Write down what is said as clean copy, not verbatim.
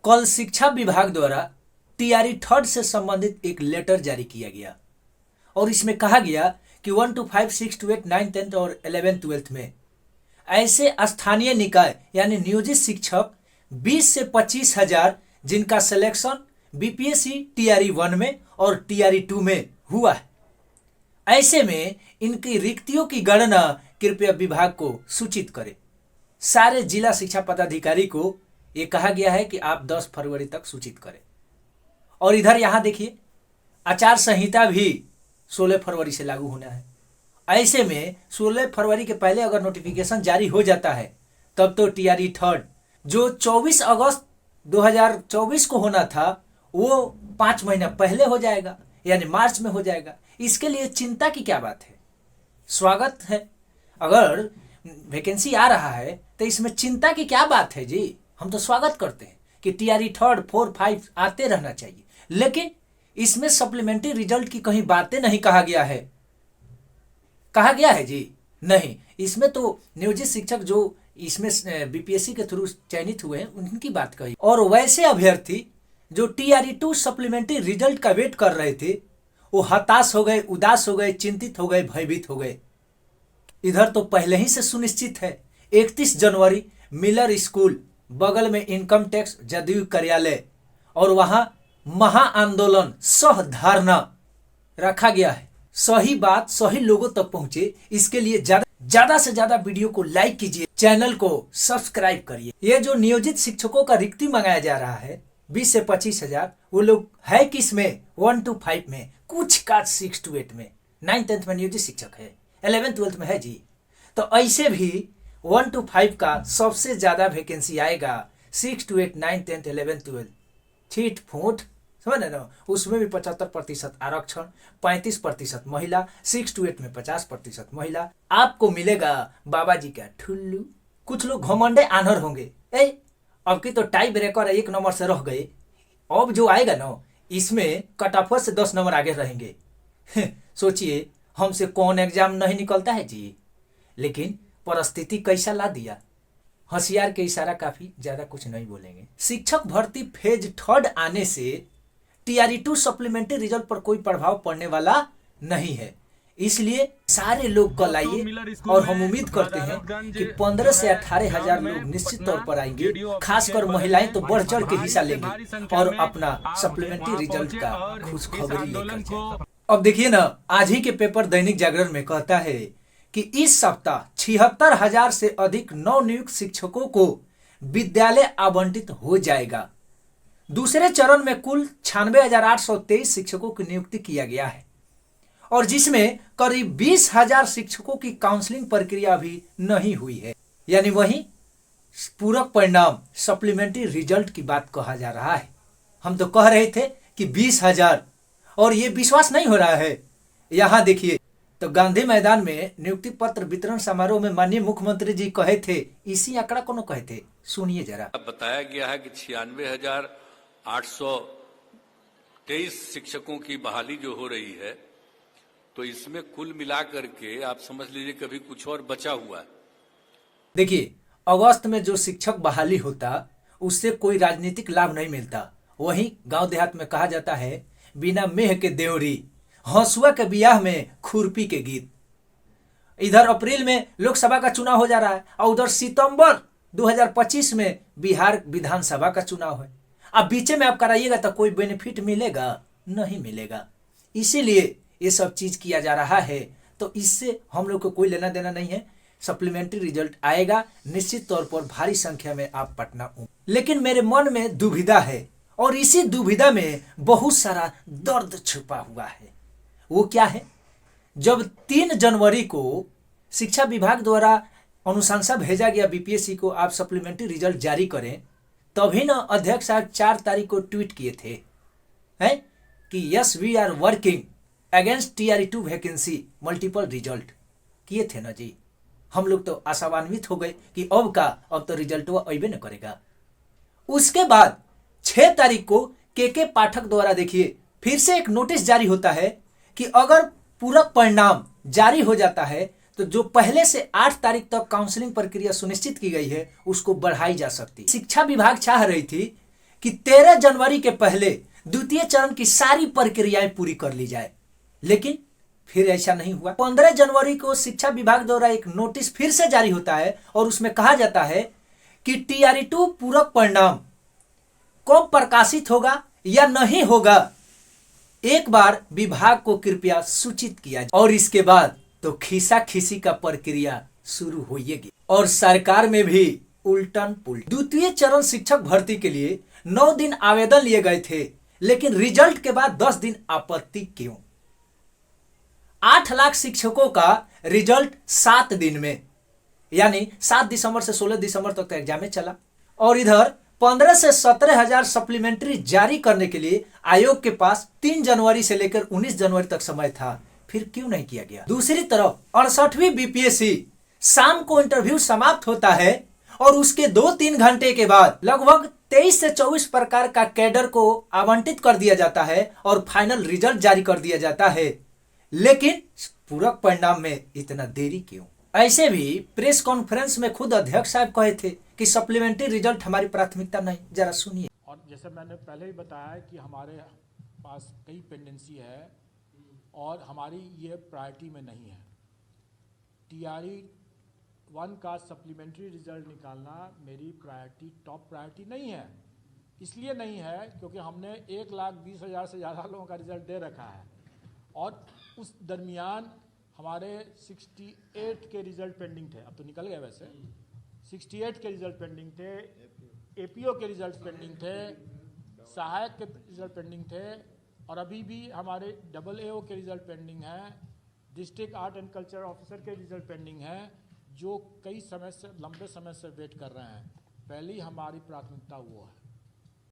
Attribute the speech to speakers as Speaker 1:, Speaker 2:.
Speaker 1: कल शिक्षा विभाग द्वारा टीआरई थर्ड से संबंधित एक लेटर जारी किया गया और इसमें कहा गया कि 1 to 5, 6 to 8, 9, 10 और 11, 12 में ऐसे स्थानीय निकाय यानी नियोजित शिक्षक 20 से 25 हजार जिनका सिलेक्शन बीपीएससी टीआरई 1 में और टीआरई 2 में हुआ है, ऐसे में इनकी रिक्तियों की गणना कृपया विभाग को सूचित करें। सारे जिला शिक्षा पदाधिकारी को ये कहा गया है कि आप 10 फरवरी तक सूचित करें। और इधर यहाँ देखिए आचार संहिता भी 16 फरवरी से लागू होना है। ऐसे में 16 फरवरी के पहले अगर नोटिफिकेशन जारी हो जाता है तब तो टीआरई थर्ड जो 24 अगस्त 2024 को होना था वो 5 महीना पहले हो जाएगा, यानी मार्च में हो जाएगा। इसके लिए चिंता की क्या बात है? स्वागत है, अगर वैकेंसी आ रहा है तो इसमें चिंता की क्या बात है जी। हम तो स्वागत करते हैं कि टीआरई थर्ड 4, 5 आते रहना चाहिए, लेकिन इसमें सप्लीमेंट्री रिजल्ट की कहीं बातें नहीं कहा गया है। कहा गया है जी? नहीं। इसमें तो नियोजित शिक्षक जो इसमें बीपीएससी के थ्रू चयनित हुए हैं उनकी बात कही, और वैसे अभ्यर्थी जो टीआरई 2 सप्लीमेंट्री रिजल्ट का वेट कर रहे थे वो हताश हो गए, उदास हो गए, चिंतित हो गए, भयभीत हो गए। इधर तो पहले ही से सुनिश्चित है 31 जनवरी मिलर स्कूल बगल में इनकम टैक्स जदयू कार्यालय और वहां महा आंदोलन सह धारणा रखा गया है। सही बात सही लोगों तक पहुंचे, इसके लिए ज्यादा से ज्यादा वीडियो को लाइक कीजिए, चैनल को सब्सक्राइब करिए। ये जो नियोजित शिक्षकों का रिक्ति मंगाया जा रहा है 20 से 25 हजार, वो लोग है किस में? 1 to 5 में, कुछ का 6 to 8 में, 9, 10 में नियोजित शिक्षक है, 11, 12 में है जी। तो ऐसे भी 1 to 5 का सबसे ज्यादा वैकेंसी आएगा 6 to 8, 9, 10, 11, 12 छीट फूट, समझ रहे ना। उसमें भी 75% आरक्षण, 35% महिला, 6 to 8 में 50% महिला। आपको मिलेगा बाबा जी का ठुल्लू। कुछ लोग घमंडे आनर होंगे, अब की तो टाई ब्रेकर 1 नंबर से रह गए, अब जो आएगा ना इसमें कटऑफ से 10 नंबर आगे रहेंगे। सोचिए हमसे कौन एग्जाम नहीं निकलता है जी, लेकिन परिस्थिति कैसा ला दिया। होशियार के इशारा काफी, ज्यादा कुछ नहीं बोलेंगे। शिक्षक भर्ती फेज 3 आने से टीआरई 2 सप्लीमेंट्री रिजल्ट पर कोई प्रभाव पड़ने वाला नहीं है, इसलिए सारे लोग कल आइए और हम उम्मीद करते हैं कि 15 से 18 हजार लोग निश्चित तौर पर आएंगे। खासकर महिलाएं तो बढ़ चढ़ के हिस्सा लेंगी और अपना सप्लीमेंट्री रिजल्ट का खुशखबरी लेकर जाएंगे। अब देखिए ना, आज ही के पेपर दैनिक जागरण में कहता है कि इस सप्ताह 76,000 से अधिक नवनियुक्त शिक्षकों को विद्यालय आवंटित हो जाएगा। दूसरे चरण में कुल 96,823 शिक्षकों की नियुक्ति किया गया है और जिसमें करीब 20,000 शिक्षकों की काउंसलिंग प्रक्रिया अभी नहीं हुई है। यानी वही पूरक परिणाम सप्लीमेंट्री रिजल्ट की बात कहा जा रहा है। हम तो कह रहे थे कि 20,000 और ये विश्वास नहीं हो रहा है। यहाँ देखिए तो गांधी मैदान में नियुक्ति पत्र वितरण समारोह में माननीय मुख्यमंत्री जी कहे थे, इसी आंकड़ा को कहे थे, सुनिए जरा।
Speaker 2: बताया गया है कि 96,823 शिक्षकों की बहाली जो हो रही है, तो इसमें कुल मिलाकर के आप समझ लीजिए कभी कुछ और बचा हुआ है।
Speaker 1: देखिए अगस्त में जो शिक्षक बहाली होता उससे कोई राजनीतिक लाभ नहीं मिलता। वहीं गांव देहात में कहा जाता है बिना मेह के देवरी, हंसुआ के बियाह में खुरपी के गीत। इधर अप्रैल में लोकसभा का चुनाव हो जा रहा है और उधर सितंबर 2025 में बिहार विधानसभा का चुनाव है। अब बीचे में आप कराइएगा तो कोई बेनिफिट मिलेगा? नहीं मिलेगा। इसीलिए ये सब चीज किया जा रहा है, तो इससे हम लोग को कोई लेना देना नहीं है। सप्लीमेंट्री रिजल्ट आएगा निश्चित तौर पर, भारी संख्या में आप पटना। लेकिन मेरे मन में दुविधा है और इसी दुविधा में बहुत सारा दर्द छुपा हुआ है। वो क्या है? जब 3 जनवरी को शिक्षा विभाग द्वारा अनुशंसा भेजा गया बीपीएससी को आप सप्लीमेंट्री रिजल्ट जारी करें, तभी ना अध्यक्ष साहब 4 तारीख को ट्वीट किए थे हैं कि yes we are working against TRE 2 vacancy multiple result किए थे ना जी। हम लोग तो आशान्वित हो गए कि अब तो रिजल्ट वो अबे न करेगा। उसके बाद 6 तारीख को के पाठक द्वारा देखिए फिर से एक नोटिस जारी होता है कि अगर पूरक परिणाम जारी हो जाता है तो जो पहले से 8 तारीख तक काउंसलिंग प्रक्रिया सुनिश्चित की गई है उसको बढ़ाई जा सकती। शिक्षा विभाग चाह रही थी कि 13 जनवरी के पहले द्वितीय चरण की सारी प्रक्रियाएं पूरी कर ली जाए, लेकिन फिर ऐसा नहीं हुआ। 15 जनवरी को शिक्षा विभाग द्वारा एक नोटिस फिर से जारी होता है और उसमें कहा जाता है कि TRE-2 पूरक परिणाम कब प्रकाशित होगा या नहीं होगा, एक बार विभाग को कृपया सूचित किया जाए। और इसके बाद तो खीसा खीसी का प्रक्रिया शुरू होगी और सरकार में भी उल्टन पुल्टन। द्वितीय चरण शिक्षक भर्ती के लिए 9 दिन आवेदन लिए गए थे, लेकिन रिजल्ट के बाद 10 दिन आपत्ति क्यों? 8 लाख शिक्षकों का रिजल्ट 7 दिन में, यानी 7 दिसंबर से 16 दिसंबर तक तो एग्जाम चला। और इधर 15 से 17 हजार सप्लीमेंट्री जारी करने के लिए आयोग के पास 3 जनवरी से लेकर 19 जनवरी तक समय था, फिर क्यों नहीं किया गया? दूसरी तरफ 68वीं BPSC शाम को इंटरव्यू समाप्त होता है और उसके 2-3 घंटे के बाद लगभग 23 से 24 प्रकार का कैडर को आवंटित कर दिया जाता है और फाइनल रिजल्ट जारी कर दिया जाता है, लेकिन पूरक परिणाम में इतना देरी क्यों? ऐसे भी प्रेस कॉन्फ्रेंस में खुद अध्यक्ष साहब कहे थे कि सप्लीमेंट्री रिजल्ट हमारी प्राथमिकता नहीं। जरा सुनिए।
Speaker 3: और जैसे मैंने पहले ही बताया कि हमारे पास कई पेंडेंसी है और हमारी ये प्रायोरिटी में नहीं है। TRE-1 का सप्लीमेंट्री रिजल्ट निकालना मेरी प्रायोरिटी, टॉप प्रायोरिटी नहीं है। इसलिए नहीं है क्योंकि हमने 1,20,000 से ज़्यादा लोगों का रिजल्ट दे रखा है और उस दरमियान हमारे 68 के रिजल्ट पेंडिंग थे। अब तो निकल गए वैसे, 68 के रिजल्ट पेंडिंग थे, APO के रिजल्ट पेंडिंग थे, सहायक के रिजल्ट पेंडिंग थे और अभी भी हमारे AAO के रिजल्ट पेंडिंग है, district art and culture officer के रिजल्ट पेंडिंग है, जो कई समय से, लंबे समय से वेट कर रहे हैं। पहली हमारी प्राथमिकता वो है।